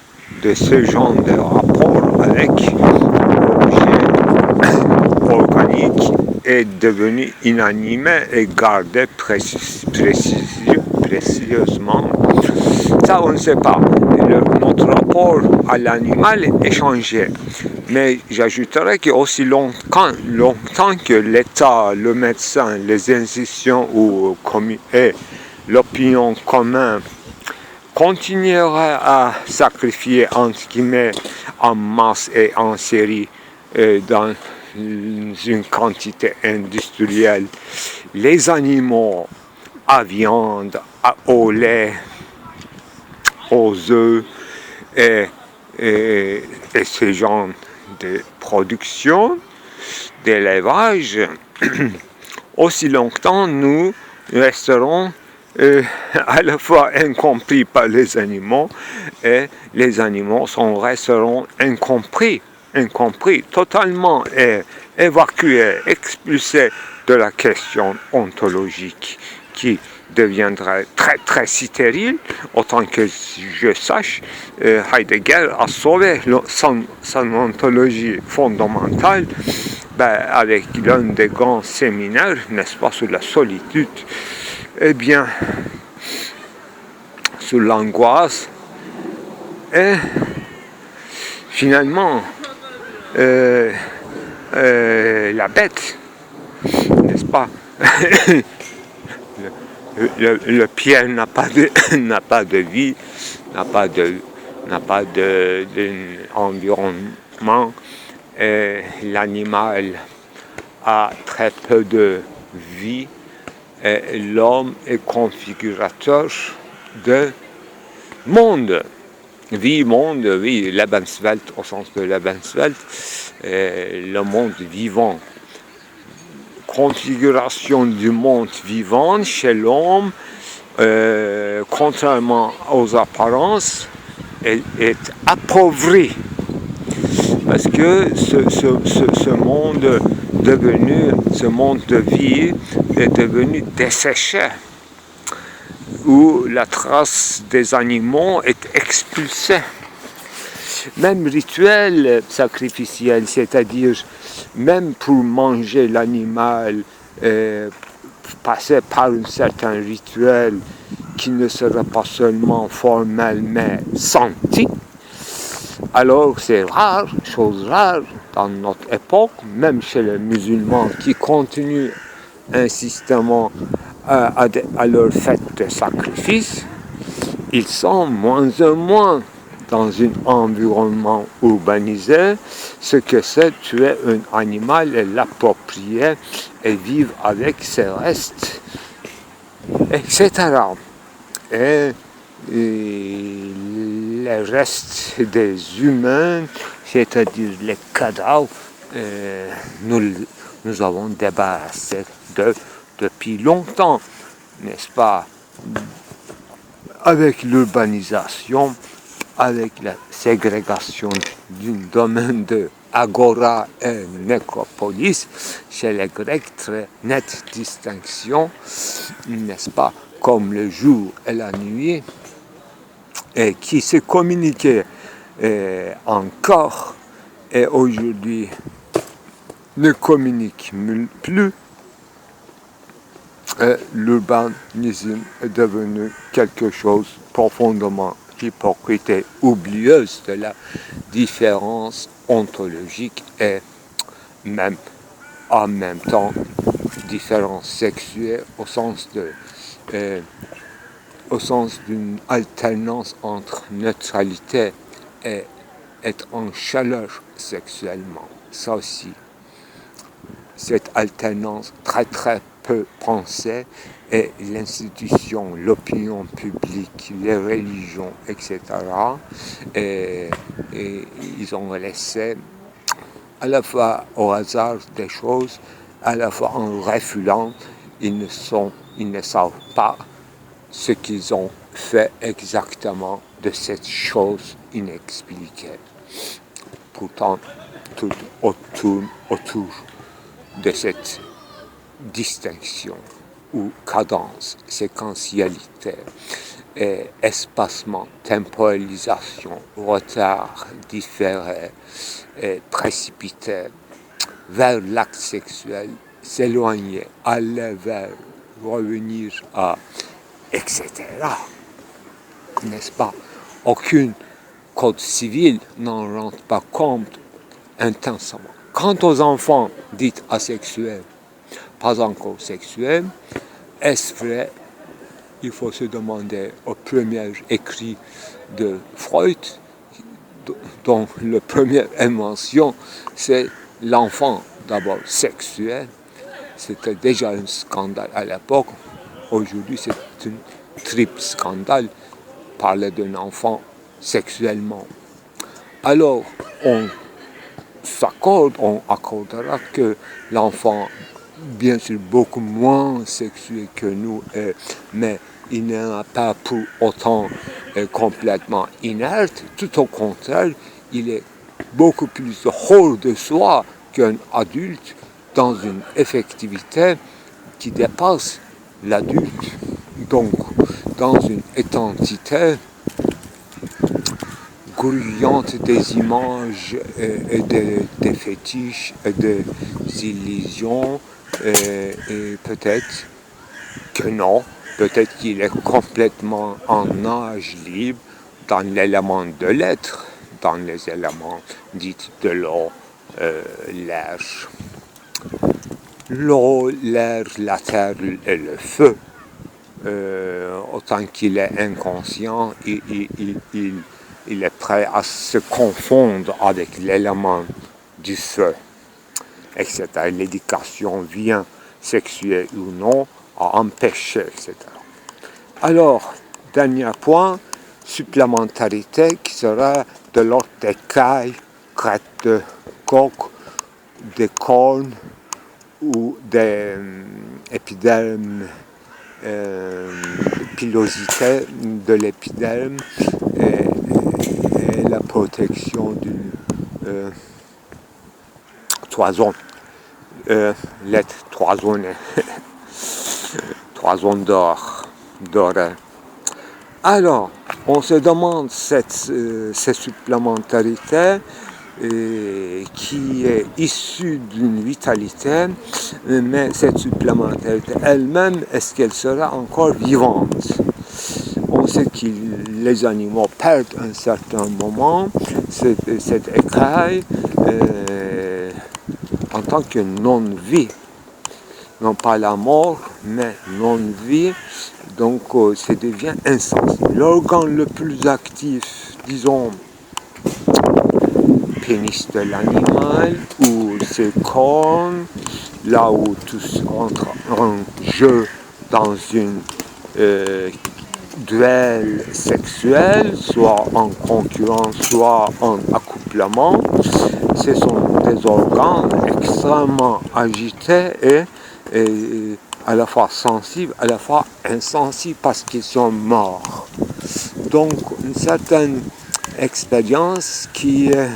de rapport avec l'objet organique est devenu inanimé et gardé précieusement. Ça, on ne sait pas. Notre rapport à l'animal est changé. Mais j'ajouterais qu'aussi longtemps que l'État, le médecin, les institutions et l'opinion commune continueraient à sacrifier, entre guillemets, en masse et en série dans une quantité industrielle, les animaux à viande, au lait, aux œufs et ce genre de production, d'élevage, aussi longtemps nous resterons à la fois incompris par les animaux et les animaux resteront incompris, totalement évacués, expulsés de la question ontologique qui deviendrait très très stérile. Autant que je sache, Heidegger a sauvé son ontologie fondamentale avec l'un des grands séminaires, n'est-ce pas, sur la solitude, eh bien, sur l'angoisse, et finalement, la bête, n'est-ce pas? Le pierre n'a pas de vie, n'a pas d'environnement, et l'animal a très peu de vie, et l'homme est configurateur de monde. Monde, Lebenswelt au sens de Lebenswelt, le monde vivant. Configuration du monde vivant chez l'homme, contrairement aux apparences, est appauvri. Parce que ce monde de vie est devenu desséché, où la trace des animaux est expulsée. Même rituel sacrificiel, c'est-à-dire même pour manger l'animal, passer par un certain rituel qui ne sera pas seulement formel mais senti. Alors c'est rare, chose rare dans notre époque, même chez les musulmans qui continuent insistamment à leur fête de sacrifice, ils sont moins en moins dans un environnement urbanisé, ce que c'est tuer un animal et l'approprier et vivre avec ses restes, etc. Et les restes des humains, c'est-à-dire les cadavres, nous avons débarrassé depuis longtemps, n'est-ce pas? Avec l'urbanisation, avec la ségrégation du domaine de agora et nécropolis, chez les Grecs, très nette distinction, n'est-ce pas, comme le jour et la nuit, et qui se communiquaient encore, et aujourd'hui ne communiquent plus. L'urbanisme est devenu quelque chose profondément hypocrite et oublieuse de la différence ontologique et même en même temps différence sexuelle au sens d'une alternance entre neutralité et être en chaleur sexuellement. Ça aussi, cette alternance très très peu pensée, et l'institution, l'opinion publique, les religions, etc. Et ils ont laissé à la fois au hasard des choses, à la fois en refoulant, ils ne savent pas ce qu'ils ont fait exactement de cette chose inexpliquée. Pourtant, tout autour de cette distinction ou cadence, séquentialité, et espacement, temporalisation, retard, différé, et précipité vers l'acte sexuel, s'éloigner, aller vers, revenir à, etc. N'est-ce pas? Aucun code civil n'en rend pas compte intensément. Quant aux enfants dits asexuels, pas encore sexuels, est-ce vrai? Il faut se demander au premier écrit de Freud, dont la première invention, c'est l'enfant d'abord sexuel. C'était déjà un scandale à l'époque. Aujourd'hui, c'est un triple scandale, parler d'un enfant sexuellement. Alors, on accordera que l'enfant, bien sûr, beaucoup moins sexué que nous, mais il n'est pas pour autant complètement inerte. Tout au contraire, il est beaucoup plus hors de soi qu'un adulte dans une effectivité qui dépasse l'adulte. Donc, dans une identité grouillante des images et des fétiches et des illusions, et peut-être que non, peut-être qu'il est complètement en âge libre dans l'élément de l'être, dans les éléments dits de l'eau, l'air. L'eau, l'air, la terre et le feu. Autant qu'il est inconscient, il est prêt à se confondre avec l'élément du feu, etc. L'éducation vient, sexuelle ou non, à empêcher, etc. Alors, dernier point, supplémentarité qui sera de l'ordre des cailles, crêtes de coq, des cornes ou des épidermes, pilosité de l'épiderme et la protection d'une toison, l'être toisonné, toison d'or, doré. Alors, on se demande cette supplémentarité qui est issue d'une vitalité, mais cette supplémentarité elle-même, est-ce qu'elle sera encore vivante? On sait que les animaux perdent à un certain moment cette écaille en tant que non-vie. Non pas la mort, mais non-vie. Donc, ça devient insensible. L'organe le plus actif disons, pénis de l'animal ou ses cornes, là où tout entre en jeu dans une duel sexuel, soit en concurrence, soit en accouplement. Ce sont des organes extrêmement agités et à la fois sensibles, à la fois insensibles parce qu'ils sont morts. Donc une certaine expérience qui est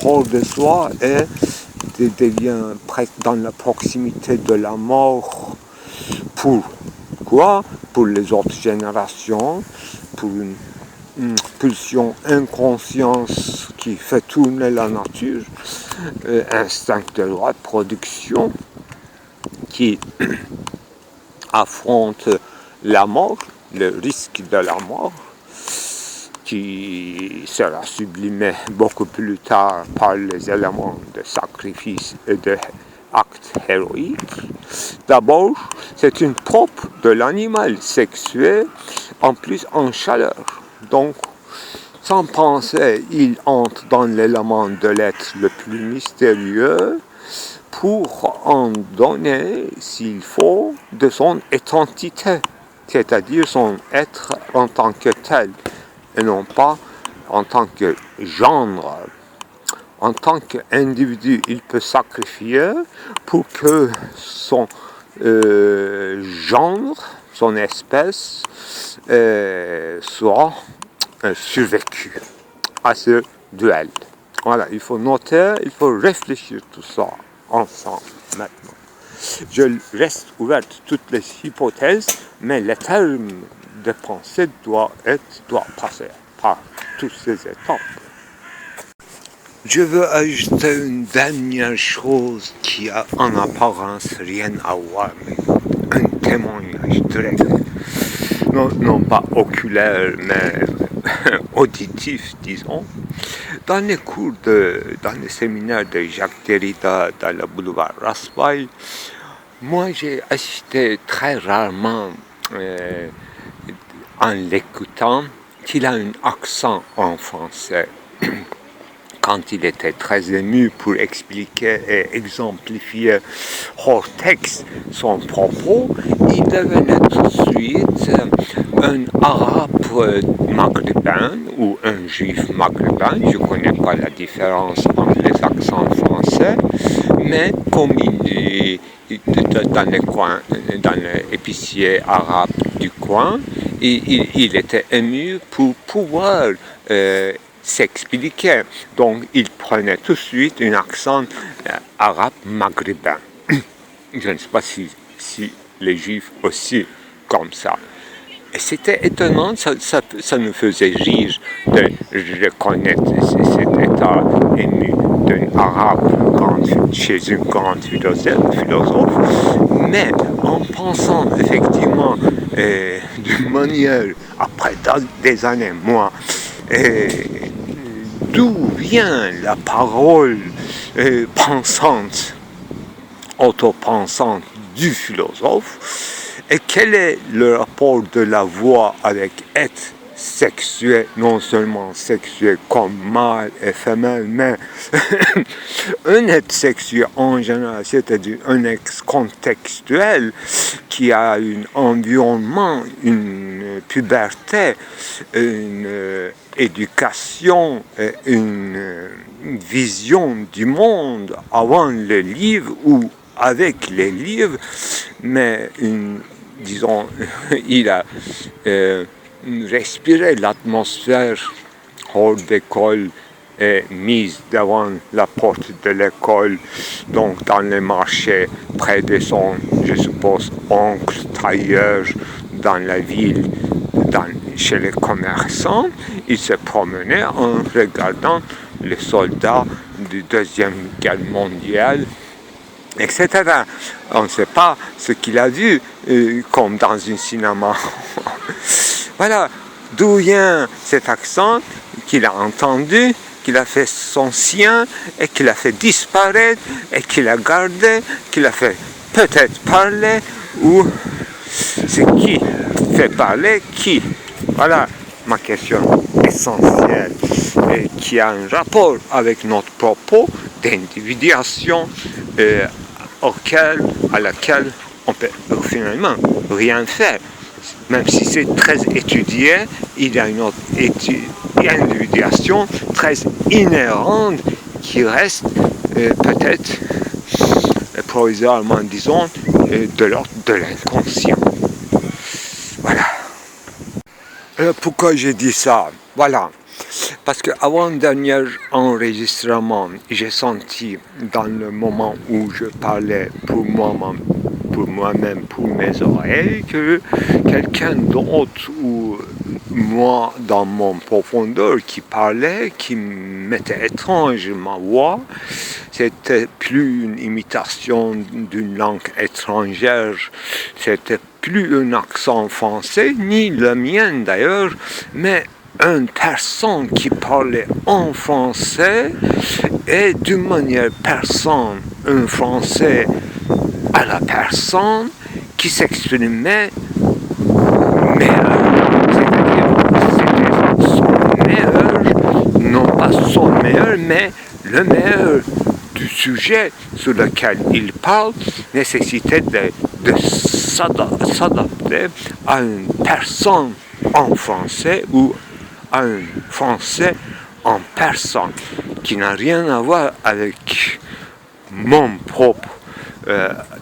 hors de soi et devient presque dans la proximité de la mort. Pourquoi? Pour les autres générations, pour une pulsion inconscience qui fait tourner la nature, instinct de reproduction qui affronte la mort, le risque de la mort, qui sera sublimé beaucoup plus tard par les éléments de sacrifice et d'actes héroïques. D'abord, c'est une propre de l'animal sexué, en plus en chaleur. Donc, sans penser, il entre dans l'élément de l'être le plus mystérieux pour en donner, s'il faut, de son identité, c'est-à-dire son être en tant que tel, et non pas en tant que genre. En tant qu'individu, il peut sacrifier pour que son genre, son espèce, soit survécu à ce duel. Voilà, il faut noter, il faut réfléchir tout ça ensemble maintenant. Je reste ouverte toutes les hypothèses, mais le terme de pensée doit passer par toutes ces étapes. Je veux ajouter une dernière chose qui a en apparence rien à voir, mais un témoignage direct, non pas oculaire, mais auditif, disons. Dans les dans les séminaires de Jacques Derrida dans le boulevard Raspail, moi j'ai assisté très rarement en l'écoutant qu'il a un accent en français. Quand il était très ému pour expliquer et exemplifier hors texte son propos, il devenait tout de suite un arabe maghrébin ou un juif maghrébin. Je ne connais pas la différence entre les accents français, mais comme dans l'épicier arabe du coin, il était ému pour pouvoir s'expliquer. Donc, il prenait tout de suite un accent arabe maghrébin. Je ne sais pas si les juifs aussi comme ça. Et c'était étonnant, ça nous faisait rire de reconnaître cet état ému d'un arabe chez un grand philosophe, mais en pensant effectivement d'une manière, après des années, moi, d'où vient la parole pensante, autopensante du philosophe, et quel est le rapport de la voix avec être sexué, non seulement sexué comme mâle et femelle, mais un être sexué en général, c'est-à-dire un être contextuel qui a un environnement, une puberté, une éducation, une vision du monde avant le livre ou avec les livres, mais disons, il a respiré l'atmosphère hors d'école et mise devant la porte de l'école, donc dans les marchés, près de son, je suppose, oncle tailleur dans la ville, chez les commerçants. Il se promenait en regardant les soldats du Deuxième Guerre mondiale, etc. On ne sait pas ce qu'il a vu, comme dans un cinéma. Voilà d'où vient cet accent qu'il a entendu, qu'il a fait son sien, et qu'il a fait disparaître, et qu'il a gardé, qu'il a fait peut-être parler, ou c'est qui fait parler qui. Voilà, ma question essentielle et qui a un rapport avec notre propos d'individuation à laquelle on peut finalement rien faire. Même si c'est très étudié, il y a une autre individuation très inhérente qui reste peut-être provisoirement, disons, de l'ordre de l'inconscient. Voilà. Pourquoi j'ai dit ça? Voilà. Parce qu'avant le dernier enregistrement, j'ai senti dans le moment où je parlais pour moi-même, pour mes oreilles, que quelqu'un d'autre ou moi dans mon profondeur qui parlait, qui m'était étrange ma voix, c'était plus une imitation d'une langue étrangère, c'était plus un accent français, ni le mien d'ailleurs, mais une personne qui parlait en français et d'une manière personne, un français à la personne qui s'exprimait meilleur, c'est-à-dire c'était son meilleur, non pas son meilleur, mais le meilleur du sujet sur lequel il parle nécessitait de s'adapter à une personne en français ou à un français en personne qui n'a rien à voir avec mon propre,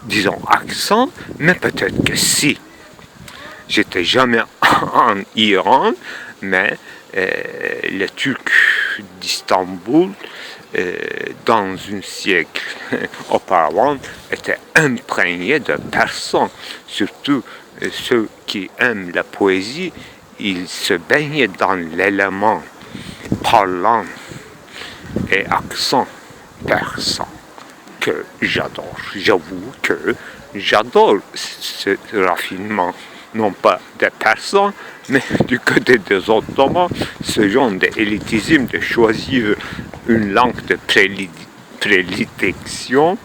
disons, accent, mais peut-être que si. J'étais jamais en Iran, mais le Turc d'Istanbul, dans un siècle auparavant, était imprégné de personnes, surtout ceux qui aiment la poésie. Il se baignait dans l'élément parlant et accent persan que j'adore. J'avoue que j'adore ce raffinement, non pas des Persans, mais du côté des Ottomans, ce genre d'élitisme de choisir une langue de prédilection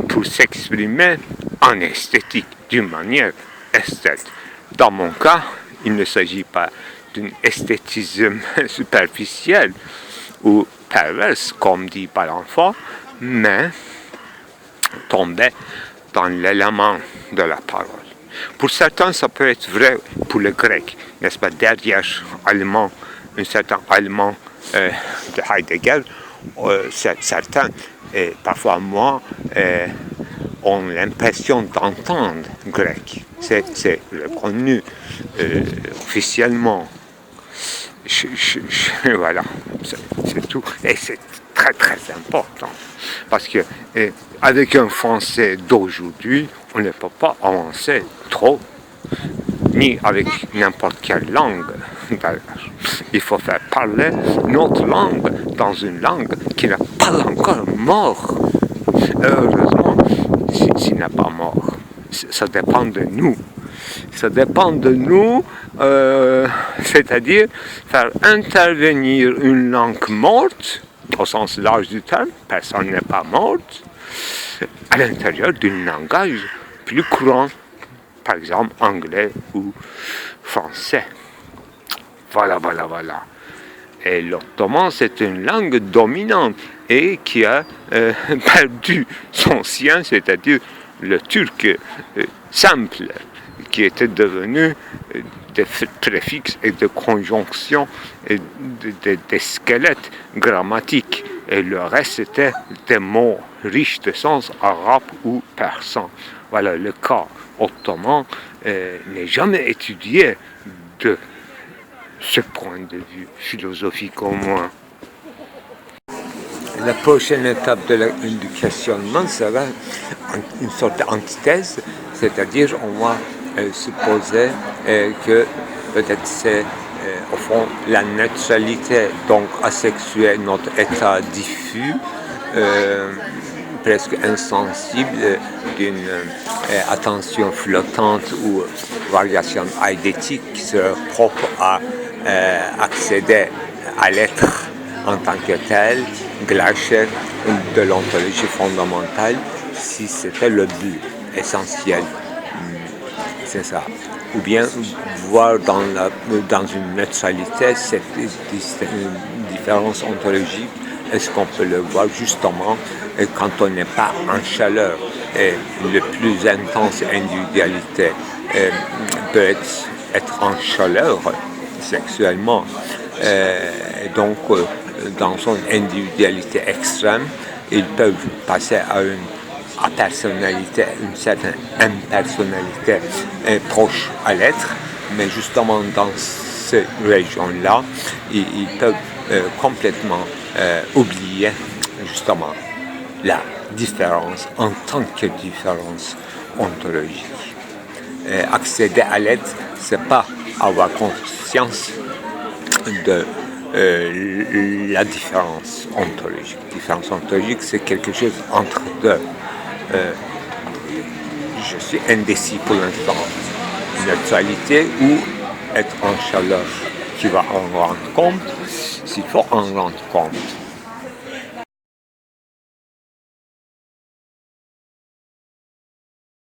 pour s'exprimer en esthétique, d'une manière esthétique. Dans mon cas, il ne s'agit pas d'un esthétisme superficiel ou perverse, comme dit par l'enfant, mais tomber dans l'élément de la parole. Pour certains, ça peut être vrai pour le grec, n'est-ce pas? Derrière allemand, un certain allemand de Heidegger, certains, et parfois moi, ont l'impression d'entendre grec. C'est reconnu officiellement. Voilà, c'est tout. Et c'est très très important. Parce que avec un français d'aujourd'hui, on ne peut pas avancer trop, ni avec n'importe quelle langue. Il faut faire parler notre langue dans une langue qui n'est pas encore morte. Heureusement, s'il n'est pas mort, ça dépend de nous. Ça dépend de nous, c'est-à-dire faire intervenir une langue morte, au sens large du terme, personne n'est pas morte, à l'intérieur d'un langage plus courant, par exemple anglais ou français. Voilà. Et l'ottoman, c'est une langue dominante et qui a perdu son sien, c'est-à-dire le turc simple, qui était devenu des préfixes et de conjonctions et des squelettes grammatiques. Et le reste, c'était des mots riches de sens arabes ou persans. Voilà, le cas ottoman n'est jamais étudié de ce point de vue philosophique au moins. La prochaine étape du questionnement sera une sorte d'antithèse, c'est-à-dire on va supposer que peut-être c'est au fond la neutralité, donc asexuée, notre état diffus, presque insensible d'une attention flottante ou variation eidétique qui serait propre à accéder à l'être en tant que tel, glaciaire de l'ontologie fondamentale, si c'était le but essentiel. C'est ça. ou bien voir dans une neutralité cette différence ontologique. Est-ce qu'on peut le voir justement quand on n'est pas en chaleur? Et le plus intense individualité peut être en chaleur sexuellement. Donc, dans son individualité extrême, ils peuvent passer à une personnalité, une certaine impersonnalité proche à l'être, mais justement dans ces régions-là, ils peuvent complètement oublier justement la différence en tant que différence ontologique. Accéder à l'être, c'est pas avoir conscience de la différence ontologique. La différence ontologique, c'est quelque chose entre deux. Je suis indécis pour l'instant. Neutralité ou être en chaleur. Tu vas en rendre compte s'il faut en rendre compte.